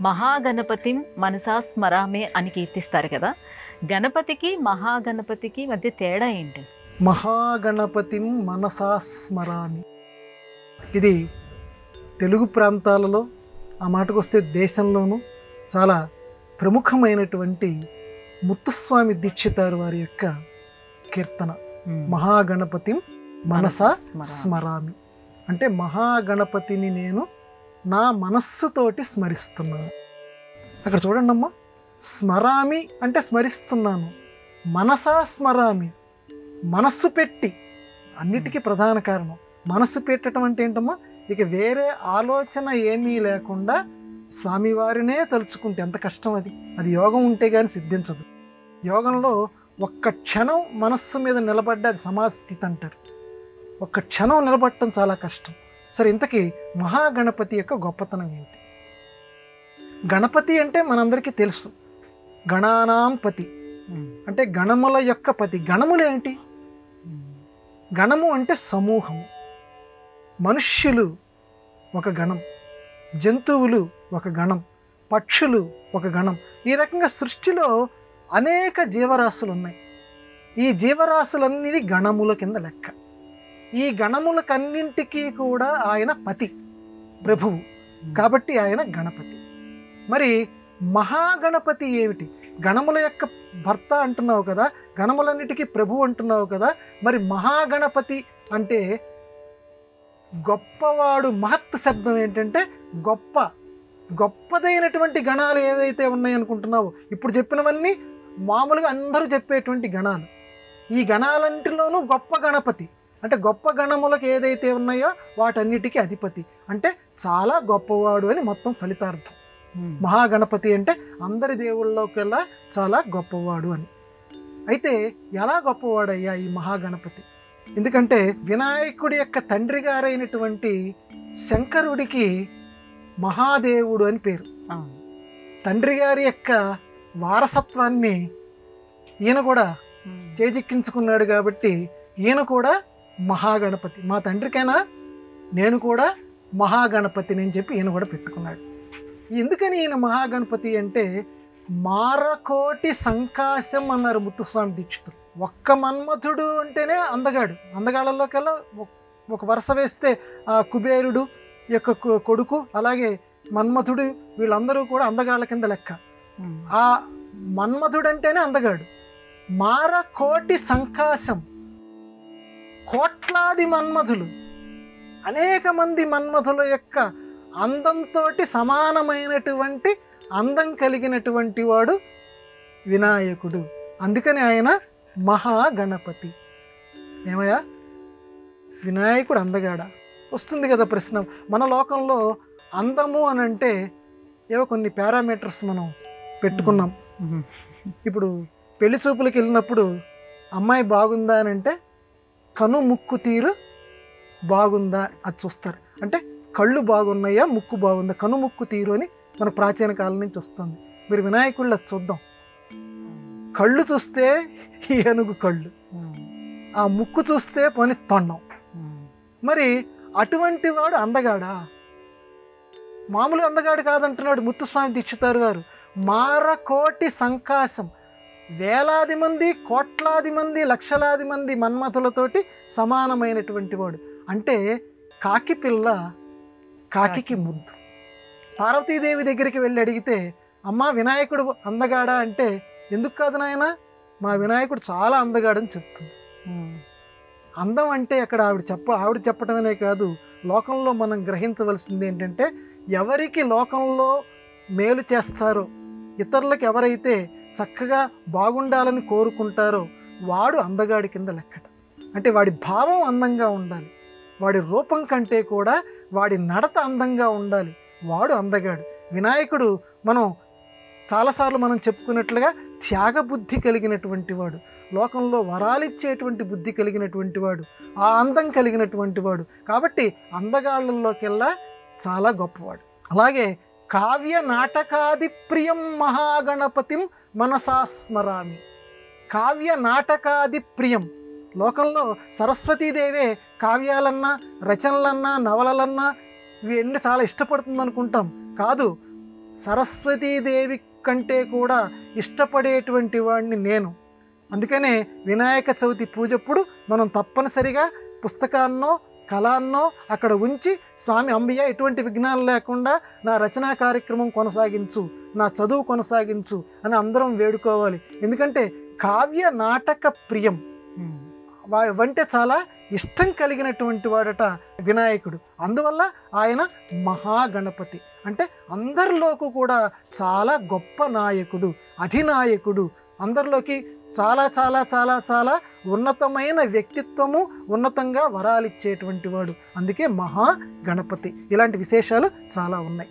మహాగణపతిం మనసా స్మరామి అని కీర్తిస్తారు కదా. గణపతికి మహాగణపతికి మధ్య తేడా ఏంటి? మహాగణపతిం మనసా స్మరామి, ఇది తెలుగు ప్రాంతాలలో, ఆ మాటకు వస్తే దేశంలోనూ చాలా ప్రముఖమైనటువంటి ముత్తుస్వామి దీక్షితారు వారి యొక్క కీర్తన. మహాగణపతిం మనసా స్మరామి అంటే మహాగణపతిని నేను నా మనస్సుతోటి స్మరిస్తున్నాను. అక్కడ చూడండి అమ్మా, స్మరామి అంటే స్మరిస్తున్నాను, మనసా స్మరామి మనస్సు పెట్టి. అన్నిటికీ ప్రధాన కారణం మనస్సు పెట్టడం అంటే ఏంటమ్మా, ఇక వేరే ఆలోచన ఏమీ లేకుండా స్వామివారినే తలుచుకుంటే ఎంత కష్టం అది. అది యోగం ఉంటే కానీ సిద్ధించదు. యోగంలో ఒక్క క్షణం మనస్సు మీద నిలబడ్డ అది సమాస్థితి అంటారు. ఒక్క క్షణం నిలబడటం చాలా కష్టం. సరే, ఇంతకీ మహాగణపతి యొక్క గొప్పతనం ఏంటి? గణపతి అంటే మనందరికీ తెలుసు, గణానాం పతి అంటే గణముల యొక్క పతి. గణములు ఏంటి? గణము అంటే సమూహము. మనుష్యులు ఒక గణం, జంతువులు ఒక గణం, పక్షులు ఒక గణం. ఈ రకంగా సృష్టిలో అనేక జీవరాశులు ఉన్నాయి. ఈ జీవరాశులన్నీ గణముల కింద లెక్క. ఈ గణములకన్నింటికీ కూడా ఆయన పతి, ప్రభువు, కాబట్టి ఆయన గణపతి. మరి మహాగణపతి ఏమిటి? గణముల యొక్క భర్త అంటున్నావు కదా, గణములన్నిటికీ ప్రభు అంటున్నావు కదా, మరి మహాగణపతి అంటే గొప్పవాడు. మహత్ శబ్దం ఏంటంటే గొప్ప, గొప్పదైనటువంటి గణాలు ఏదైతే ఉన్నాయనుకుంటున్నావో, ఇప్పుడు చెప్పినవన్నీ మామూలుగా అందరూ చెప్పేటువంటి గణాలు. ఈ గణాలంటిలోనూ గొప్ప గణపతి అంటే గొప్ప గణములకు ఏదైతే ఉన్నాయో వాటన్నిటికీ అధిపతి, అంటే చాలా గొప్పవాడు అని మొత్తం ఫలితార్థం. మహాగణపతి అంటే అందరి దేవుళ్ళలోకెల్లా చాలా గొప్పవాడు అని. అయితే ఎలా గొప్పవాడయ్యా ఈ మహాగణపతి? ఎందుకంటే వినాయకుడి యొక్క తండ్రి గారైనటువంటి శంకరుడికి మహాదేవుడు అని పేరు. తండ్రి గారి యొక్క వారసత్వాన్ని ఈయన కూడా చేజిక్కించుకున్నాడు కాబట్టి ఈయన కూడా మహాగణపతి. మా తండ్రికైనా నేను కూడా మహాగణపతిని అని చెప్పి ఈయన కూడా పెట్టుకున్నాడు. ఎందుకని ఈయన మహాగణపతి అంటే మారకోటి సంకాశం అన్నారు ముత్తుస్వామి దీక్షితులు. ఒక్క మన్మథుడు అంటేనే అందగాడు. అందగాళ్ళలోకెల్లా ఒక వరుస వేస్తే ఆ కుబేరుడు యొక్క కొడుకు, అలాగే మన్మథుడు, వీళ్ళందరూ కూడా అందగాళ్ళ కింద లెక్క. ఆ మన్మథుడు అంటేనే అందగాడు. మారకోటి సంకాశం, కోట్లాది మన్మథులు, అనేక మంది మన్మథుల యొక్క అందంతో సమానమైనటువంటి అందం కలిగినటువంటి వాడు వినాయకుడు. అందుకని ఆయన మహాగణపతి. ఏమయ్యా, వినాయకుడు అందగాడా? వస్తుంది కదా ప్రశ్న. మన లోకంలో అందము అని అంటే ఏవో కొన్ని పారామీటర్స్ మనం పెట్టుకున్నాం. ఇప్పుడు పెళ్లి చూపులకు వెళ్ళినప్పుడు అమ్మాయి బాగుందా అని అంటే కను ముక్కు తీరు బాగుందా అది చూస్తారు. అంటే కళ్ళు బాగున్నాయా, ముక్కు బాగుందా, కను ముక్కు తీరు అని మన ప్రాచీన కాలం నుంచి వస్తుంది. మీరు వినాయకుళ్ళు అది చూద్దాం. కళ్ళు చూస్తే ఏనుగు కళ్ళు, ఆ ముక్కు చూస్తే పని తొండం. మరి అటువంటి వాడు అందగాడా? మామూలు అందగాడు కాదంటున్నాడు ముత్తుస్వామి దీక్షితారు గారు. మారకోటి సంకాశం, వేలాది మంది, కోట్లాది మంది, లక్షలాది మంది మన్మథులతోటి సమానమైనటువంటి వాడు. అంటే కాకి పిల్ల కాకికి ముద్దు. పార్వతీదేవి దగ్గరికి వెళ్ళి అడిగితే అమ్మ వినాయకుడు అందగాడా అంటే ఎందుకు కాదు నాయన, మా వినాయకుడు చాలా అందగాడని చెప్తుంది. అందం అంటే అక్కడ ఆవిడ చెప్పడమనే కాదు, లోకంలో మనం గ్రహించవలసింది ఏంటంటే ఎవరికి లోకంలో మేలు చేస్తారో, ఇతరులకు ఎవరైతే చక్కగా బాగుండాలని కోరుకుంటారో వాడు అందగాడి కింద లెక్కట. అంటే వాడి భావం అందంగా ఉండాలి, వాడి రూపం కంటే కూడా వాడి నడత అందంగా ఉండాలి, వాడు అందగాడు. వినాయకుడు మనం చాలాసార్లు మనం చెప్పుకున్నట్లుగా త్యాగబుద్ధి కలిగినటువంటి వాడు, లోకంలో వరాలిచ్చేటువంటి బుద్ధి కలిగినటువంటి వాడు, ఆ అందం కలిగినటువంటి వాడు. కాబట్టి అందగాళ్ళల్లోకెల్లా చాలా గొప్పవాడు. అలాగే కావ్య నాటకాది ప్రియం మహాగణపతిం మనసా స్మరామి. కావ్య నాటకాది ప్రియం. లోకంలో సరస్వతీదేవే కావ్యాలన్నా, రచనలన్నా, నవలలన్నా ఇవన్నీ చాలా ఇష్టపడుతుంది అనుకుంటాం. కాదు, సరస్వతీదేవి కంటే కూడా ఇష్టపడేటువంటి వాడిని నేను. అందుకనే వినాయక చవితి పూజప్పుడు మనం తప్పనిసరిగా పుస్తకాన్నో కళాన్నో అక్కడ ఉంచి, స్వామి అంబయ్య ఎటువంటి విఘ్నాలు లేకుండా నా రచనా కార్యక్రమం కొనసాగించు, నా చదువు కొనసాగించు అని అందరం వేడుకోవాలి. ఎందుకంటే కావ్య నాటక ప్రియం వంటే చాలా ఇష్టం కలిగినటువంటి వాడట వినాయకుడు. అందువల్ల ఆయన మహాగణపతి అంటే అందరిలోకి కూడా చాలా గొప్ప నాయకుడు, అధినాయకుడు, అందరిలోకి చాలా చాలా చాలా చాలా ఉన్నతమైన వ్యక్తిత్వము, ఉన్నతంగా వరాలిచ్చేటువంటి వాడు. అందుకే మహాగణపతి. ఇలాంటి విశేషాలు చాలా ఉన్నాయి.